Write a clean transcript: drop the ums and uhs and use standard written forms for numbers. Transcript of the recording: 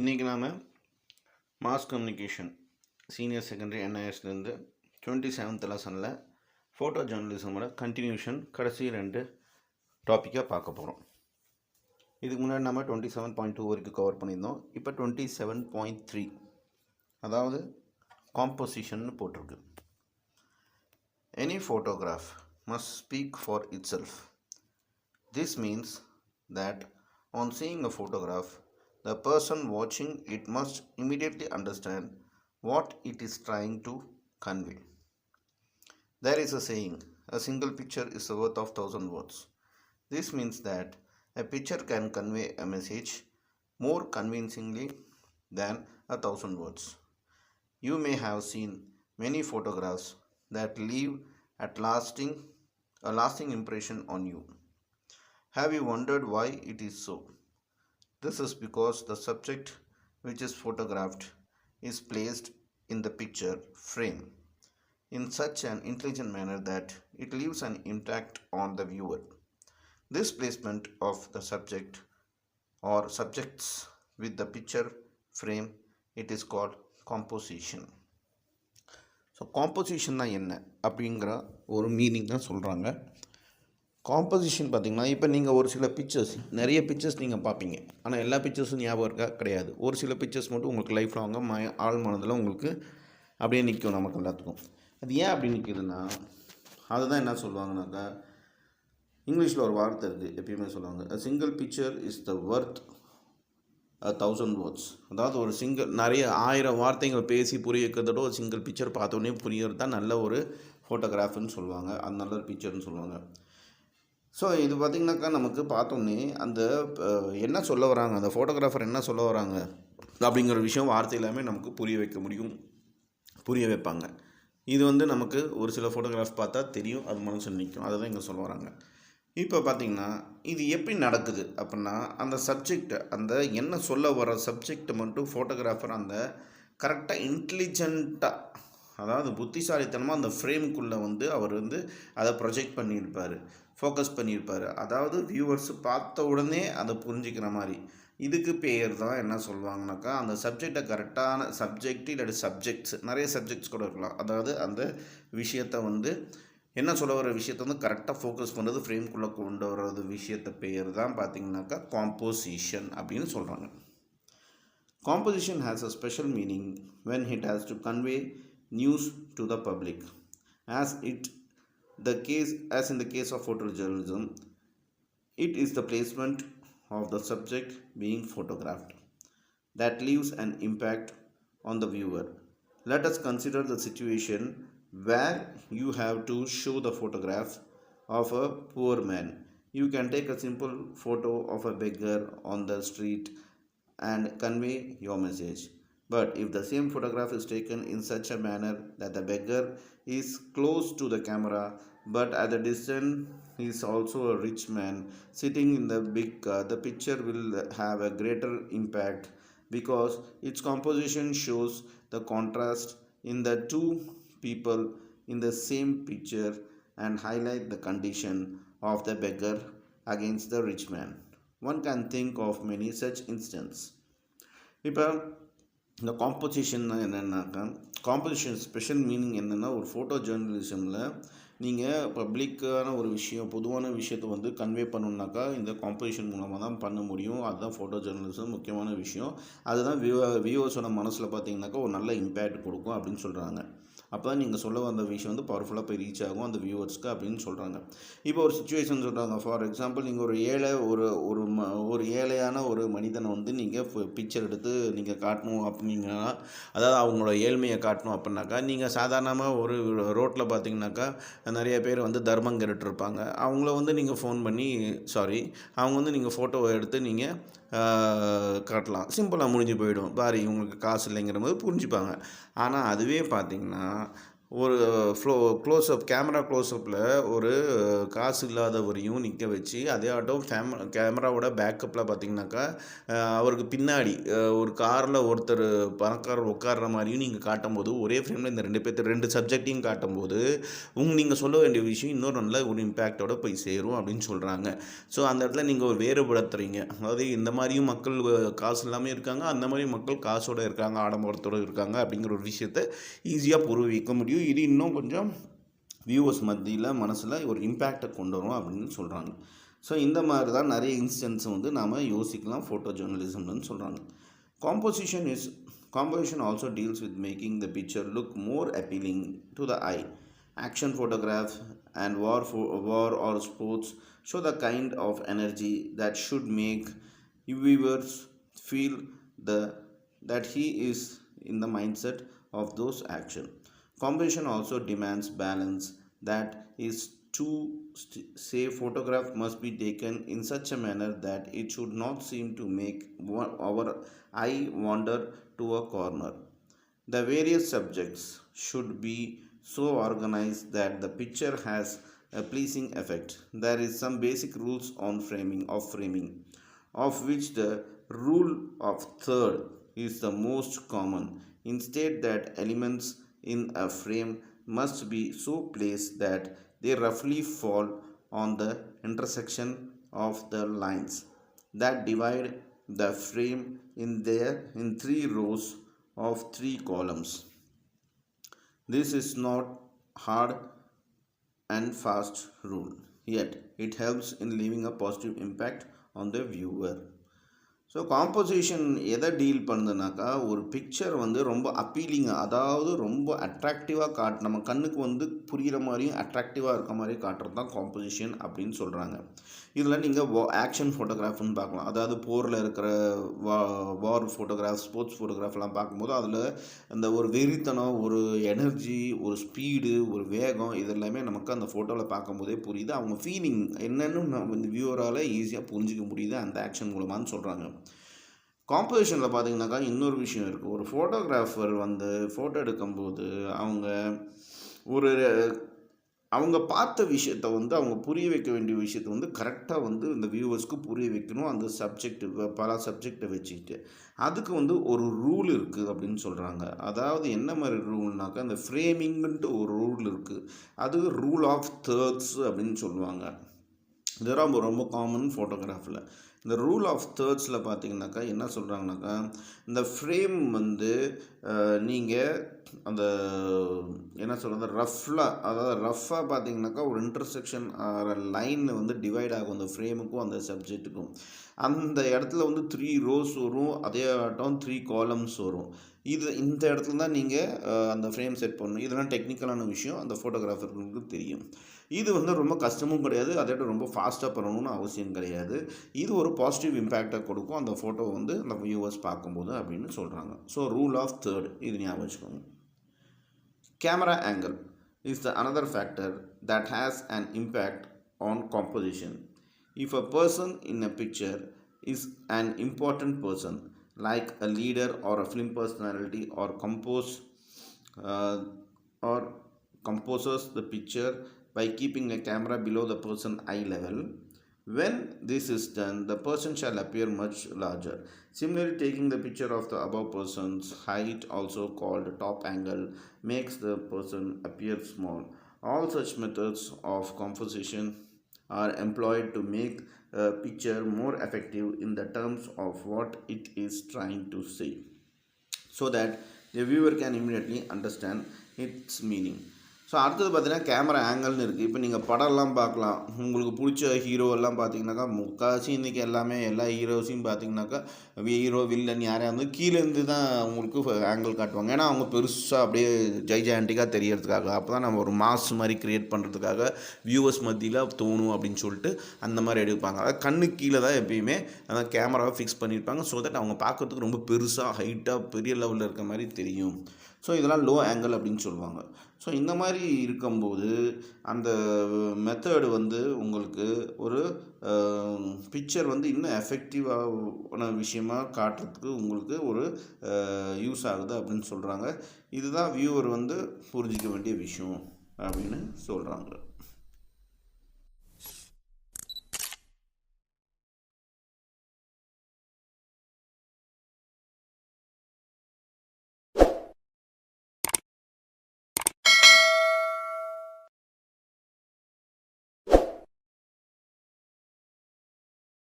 இன்றைக்கி நாம் mass communication senior secondary என்ஐஎஸ்லேருந்து 27th லெசனில் ஃபோட்டோ ஜேர்னலிசமோட கண்டினியூஷன் கடைசி 2 டாப்பிக்காக பார்க்க போகிறோம். இதுக்கு முன்னாடி நம்ம 27.2 வரைக்கும் கவர் பண்ணியிருந்தோம். இப்போ 27.3 அதாவது காம்போசிஷன்னு போட்டிருக்கு. Any photograph must speak for it self. This means that on seeing a photograph the person watching it must immediately understand what it is trying to convey. There is a saying, a single picture is worth of 1,000 words. This means that a picture can convey a message more convincingly than 1,000 words. You may have seen many photographs that leave a lasting impression on you. Have you wondered why it is so? This is because the subject which is photographed is placed in the picture frame in such an intelligent manner that it leaves an impact on the viewer. This placement of the subject or subjects with the picture frame, it is called composition. So காம்போசிஷன்னா என்ன அப்படிங்கிற ஒரு meaning தான் சொல்கிறாங்க. Composition பார்த்திங்கன்னா, இப்போ நீங்கள் ஒரு சில நிறைய பிக்சர்ஸ் நீங்கள் பார்ப்பீங்க. ஆனால் எல்லா பிக்சர்ஸும் ஞாபகம் இருக்கா? கிடையாது. ஒரு சில பிக்சர்ஸ் மட்டும் உங்களுக்கு லைஃப் லாங்காக ஆழ் மனதில் உங்களுக்கு அப்படியே நிற்கும். நமக்கு எல்லாத்துக்கும் அது ஏன் அப்படி நிற்கிதுன்னா, அதுதான் என்ன சொல்லுவாங்கனாக்கா, இங்கிலீஷில் ஒரு வார்த்தை இருக்குது, எப்பயுமே சொல்லுவாங்க, a single picture is the worth 1,000 words. அதாவது ஒரு நிறைய 1000 வார்த்தைகள் பேசி புரிய வைக்கிறதோட ஒரு சிங்கிள் பிக்சர் பார்த்தோன்னே புரியறது தான் நல்ல ஒரு ஃபோட்டோகிராஃப்னு சொல்லுவாங்க. அது நல்ல ஒரு பிக்சர்னு சொல்லுவாங்க. ஸோ இது பார்த்திங்கனாக்கா, நமக்கு பார்த்தோன்னே அந்த என்ன சொல்ல வராங்க, அந்த ஃபோட்டோகிராஃபர் என்ன சொல்ல வராங்க அப்படிங்கிற விஷயம் வார்த்தை எல்லாமே நமக்கு புரிய வைப்பாங்க. இது நமக்கு ஒரு சில ஃபோட்டோகிராஃப் பார்த்தா தெரியும், அது மனசில் நிற்கும். அதை தான் இங்கே சொல்ல வராங்க. இப்போ பார்த்திங்கன்னா, இது எப்படி நடக்குது அப்படின்னா, அந்த சப்ஜெக்ட் அந்த என்ன சொல்ல வர சப்ஜெக்டை மட்டும் ஃபோட்டோகிராஃபர் அந்த கரெக்டாக இன்டெலிஜென்ட்டாக, அதாவது புத்திசாலித்தனமாக அந்த ஃப்ரேமுக்குள்ளே அவர் அதை ப்ரொஜெக்ட் பண்ணியிருப்பார், ஃபோக்கஸ் பண்ணியிருப்பார். அதாவது வியூவர்ஸ் பார்த்த உடனே அதை புரிஞ்சிக்கிற மாதிரி. இதுக்கு பேர் தான் என்ன சொல்லுவாங்கனாக்கா, அந்த சப்ஜெக்டை கரெக்டான சப்ஜெக்ட் இல்லாட்டி சப்ஜெக்ட்ஸ், நிறைய சப்ஜெக்ட்ஸ் கூட இருக்கலாம். அதாவது அந்த விஷயத்தை என்ன சொல்ல வர விஷயத்தை கரெக்டாக ஃபோக்கஸ் பண்ணுறது, ஃப்ரேம்குள்ளே கொண்டு வர்றது விஷயத்தை பேர் தான் பார்த்திங்கனாக்கா காம்போசிஷன் அப்படின்னு சொல்கிறாங்க. Composition has a special meaning when it has to convey news to the public. As in the case of photojournalism, it is the placement of the subject being photographed that leaves an impact on the viewer. Let us consider the situation where you have to show the photograph of a poor man. You can take a simple photo of a beggar on the street and convey your message. But if the same photograph is taken in such a manner that the beggar is close to the camera, but at the distance is also a rich man sitting in the big car, the picture will have a greater impact because its composition shows the contrast in the two people in the same picture and highlight the condition of the beggar against the rich man. One can think of many such instances. இப்போ இந்த composition என்னென்னாக்கா, composition special meaning என்னென்னா, ஒரு photo ஜேர்னலிசமில் நீங்கள் பப்ளிக்கான ஒரு விஷயம், பொதுவான விஷயத்தை convey பண்ணணுன்னாக்கா இந்த காம்போசிஷன் மூலமாக தான் பண்ண முடியும். அதுதான் ஃபோட்டோ ஜேர்னலிசம் முக்கியமான விஷயம். அதுதான் வியூவர்ஸோட மனசில் பார்த்திங்கனாக்கா ஒரு நல்ல இம்பேக்ட் கொடுக்கும் அப்படின்னு சொல்கிறாங்க. அப்போ தான் நீங்கள் சொல்ல வந்த விஷயம் பவர்ஃபுல்லாக போய் ரீச் ஆகும் அந்த வியூவர்ஸ்க்கு அப்படின்னு சொல்கிறாங்க. இப்போ ஒரு சுச்சுவேஷன் சொல்கிறாங்க. ஃபார் எக்ஸாம்பிள், நீங்கள் ஒரு ஏழையான ஒரு மனிதனை நீங்கள் பிக்சர் எடுத்து நீங்கள் காட்டணும் அப்படின்னா, அதாவது அவங்களோட ஏழ்மையை காட்டணும் அப்படின்னாக்கா, நீங்கள் சாதாரணமாக ஒரு ரோட்டில் பார்த்தீங்கன்னாக்கா நிறைய பேர் தர்மம் கேட்டுட்ருப்பாங்க. அவங்கள நீங்கள் ஃபோன் பண்ணி அவங்க நீங்கள் ஃபோட்டோவை எடுத்து நீங்கள் காட்டலாம். சிம்பிளாக முடிஞ்சு போயிடும். பாரு, இவங்களுக்கு காசு இல்லைங்கிற போது புரிஞ்சுப்பாங்க. ஆனால் அதுவே பார்த்திங்கன்னா, ஒரு க்ளோஸ்அப் கேமரா க்ளோஸ்அப்பில் ஒரு காசு இல்லாதவரையும் நிற்க வச்சு அதே ஆட்டம் கேமராவோட பேக்கப்பில் பார்த்தீங்கன்னாக்கா அவருக்கு பின்னாடி ஒரு காரில் ஒருத்தர் பணக்காரர் உட்கார்ற மாதிரியும் நீங்கள் காட்டும்போது ஒரே ஃப்ரேமில் இந்த ரெண்டு சப்ஜெக்டையும் காட்டும்போது நீங்கள் சொல்ல வேண்டிய விஷயம் இன்னொரு நல்ல ஒரு இம்பேக்டோட போய் சேரும் அப்படின்னு சொல்கிறாங்க. ஸோ அந்த இடத்துல நீங்கள் ஒரு வேறுபடுத்துறீங்க. அதாவது இந்த மாதிரியும் மக்கள் காசு இல்லாமல் இருக்காங்க, அந்த மாதிரி மக்கள் காசோடு இருக்காங்க, ஆடம்பரத்தோடு இருக்காங்க அப்படிங்கிற ஒரு விஷயத்தை ஈஸியாக புரிவிக்க முடியும். இது இன்னும் கொஞ்சம் வியூவர்ஸ் மத்தியில் மனசில் ஒரு இம்பேக்டை கொண்டு வரும் அப்படின்னு சொல்கிறாங்க. ஸோ இந்த மாதிரி தான் நிறைய இன்ஸ்டன்ஸ் வந்து நாம் யோசிக்கலாம் ஃபோட்டோ ஜேர்னலிசம்னு சொல்கிறாங்க. Composition also deals with making the picture look more appealing to the eye. Action photographs and war or sports show the kind of energy that should make viewers feel that he is in the mindset of those action. Composition also demands balance, that is to say photograph must be taken in such a manner that it should not seem to make our eye wander to a corner. The various subjects should be so organized that the picture has a pleasing effect. There is some basic rules on framing, of which the rule of third is the most common. Instead, that elements in a frame must be so placed that they roughly fall on the intersection of the lines that divide the frame in 3 rows of 3 columns. This is not hard and fast rule, yet it helps in leaving a positive impact on the viewer. So composition எதை deal பண்ணுதுனாக்கா ஒரு picture வந்து ரொம்ப அப்பீலிங்காக, அதாவது ரொம்ப அட்ராக்டிவாக நம்ம கண்ணுக்கு வந்து புரிகிற மாதிரியும் அட்ராக்டிவாக இருக்க மாதிரி காட்டுறது தான் காம்போசிஷன் அப்படின்னு சொல்கிறாங்க. இதில் நீங்கள் ஆக்ஷன் ஃபோட்டோகிராஃப்னு பார்க்கலாம். அதாவது போரில் இருக்கிற வார் ஃபோட்டோகிராஃப், ஸ்போர்ட்ஸ் ஃபோட்டோகிராஃப்லாம் பார்க்கும்போது அதில் அந்த ஒரு வெறித்தனம், ஒரு எனர்ஜி, ஒரு ஸ்பீடு, ஒரு வேகம், இதெல்லாமே நமக்கு அந்த ஃபோட்டோவில் பார்க்கும்போதே புரியுது. அவங்க ஃபீலிங் என்னென்னு நம்ம இந்த வியூவரால் ஈஸியாக புரிஞ்சிக்க முடியுது அந்த ஆக்ஷன் மூலமானு சொல்கிறாங்க. காம்போசிஷனில் பார்த்தீங்கன்னாக்கா இன்னொரு விஷயம் இருக்குது. ஒரு ஃபோட்டோகிராஃபர் வந்து ஃபோட்டோ எடுக்கும்போது அவங்க பார்த்த விஷயத்தை வந்து அவங்க புரிய வைக்க வேண்டிய விஷயத்தை வந்து கரெக்டாக வந்து இந்த வியூவர்ஸ்க்கு புரிய வைக்கணும். அந்த பல சப்ஜெக்டை வச்சுக்கிட்டு அதுக்கு வந்து ஒரு ரூல் இருக்குது அப்படின்னு சொல்கிறாங்க. அதாவது என்ன மாதிரி ரூல்னாக்கா, அந்த ஃப்ரேமிங்ன்ட்டு ஒரு ரூல் இருக்குது. அது ரூல் ஆஃப் தேர்ட்ஸ் அப்படின்னு சொல்லுவாங்க. இதெல்லாம் ரொம்ப காமன் ஃபோட்டோகிராஃபில். இந்த ரூல் ஆஃப் தேர்ட்ஸில் பார்த்தீங்கன்னாக்கா என்ன சொல்கிறாங்கனாக்கா, இந்த ஃப்ரேம் வந்து நீங்கள் அந்த என்ன சொல்கிறது ரஃப்பாக பார்த்தீங்கன்னாக்கா ஒரு இன்டர்செக்ஷன் லைன் வந்து டிவைட் ஆகும் அந்த ஃப்ரேமுக்கும் அந்த சப்ஜெக்ட்டுக்கும். அந்த இடத்துல வந்து 3 rows வரும், அதே ஆட்டம் 3 columns வரும். இந்த இடத்துல தான் நீங்கள் அந்த ஃப்ரேம் செட் பண்ணணும். இதெல்லாம் டெக்னிக்கலான விஷயம், அந்த ஃபோட்டோகிராஃபருக்கு தெரியும். இது வந்து ரொம்ப கஷ்டமும் கிடையாது, அதோட ரொம்ப ஃபாஸ்ட்டாக பண்ணணும்னு அவசியம் கிடையாது. இது ஒரு பாசிட்டிவ் இம்பேக்டை கொடுக்கும் அந்த ஃபோட்டோ வந்து அந்த வியூவர்ஸ் பார்க்கும்போது அப்படின்னு சொல்கிறாங்க. ஸோ ரூல் ஆஃப் தேர்ட் இது ஞாபகம் வச்சுக்கோங்க. Camera angle is the another factor that has an impact on composition. If a person in a picture is an important person, like a leader or a film personality, or composes the picture by keeping a camera below the person's eye level, when this is done, the person shall appear much larger. Similarly, taking the picture of the above person's height, also called top angle, makes the person appear small. All such methods of composition are employed to make a picture more effective in the terms of what it is trying to say, so that the viewer can immediately understand its meaning. So அடுத்தது பார்த்தீங்கன்னா camera ஆங்கிள்னு இருக்குது. இப்போ நீங்கள் படம்லாம் பார்க்கலாம், உங்களுக்கு பிடிச்ச ஹீரோவெல்லாம் பார்த்தீங்கன்னாக்கா முக்கால்வாசி இன்றைக்கி எல்லா ஹீரோஸையும் பார்த்தீங்கன்னாக்கா ஹீரோ வில்லன் யாரையா வந்து கீழேருந்து தான் உங்களுக்கு ஆங்கிள் காட்டுவாங்க. ஏன்னா அவங்க பெருசாக அப்படியே ஜைஜாண்டிக்காக தெரியறதுக்காக, அப்போ தான் நம்ம ஒரு மாஸ் மாதிரி க்ரியேட் பண்ணுறதுக்காக வியூவர்ஸ் மத்தியில் தோணும் அப்படின்னு சொல்லிட்டு அந்த மாதிரி எடுப்பாங்க. அதாவது கண்ணுக்கு கீழே தான் எப்பயுமே அந்த கேமராவை ஃபிக்ஸ் பண்ணியிருப்பாங்க. ஸோ தட் அவங்க பார்க்குறதுக்கு ரொம்ப பெருசாக ஹைட்டாக பெரிய லெவலில் இருக்க மாதிரி தெரியும். ஸோ இதெல்லாம் லோ ஆங்கிள் அப்படின்னு சொல்லுவாங்க. ஸோ இந்த மாதிரி இருக்கும்போது அந்த மெத்தடு வந்து உங்களுக்கு ஒரு பிக்சர் வந்து இன்னும் எஃபெக்டிவான விஷயமாக காட்டுறதுக்கு உங்களுக்கு ஒரு யூஸ் ஆகுது அப்படின்னு சொல்கிறாங்க. இதுதான் வியூவர் வந்து புரிஞ்சிக்க வேண்டிய விஷயம் அப்படின்னு சொல்கிறாங்க.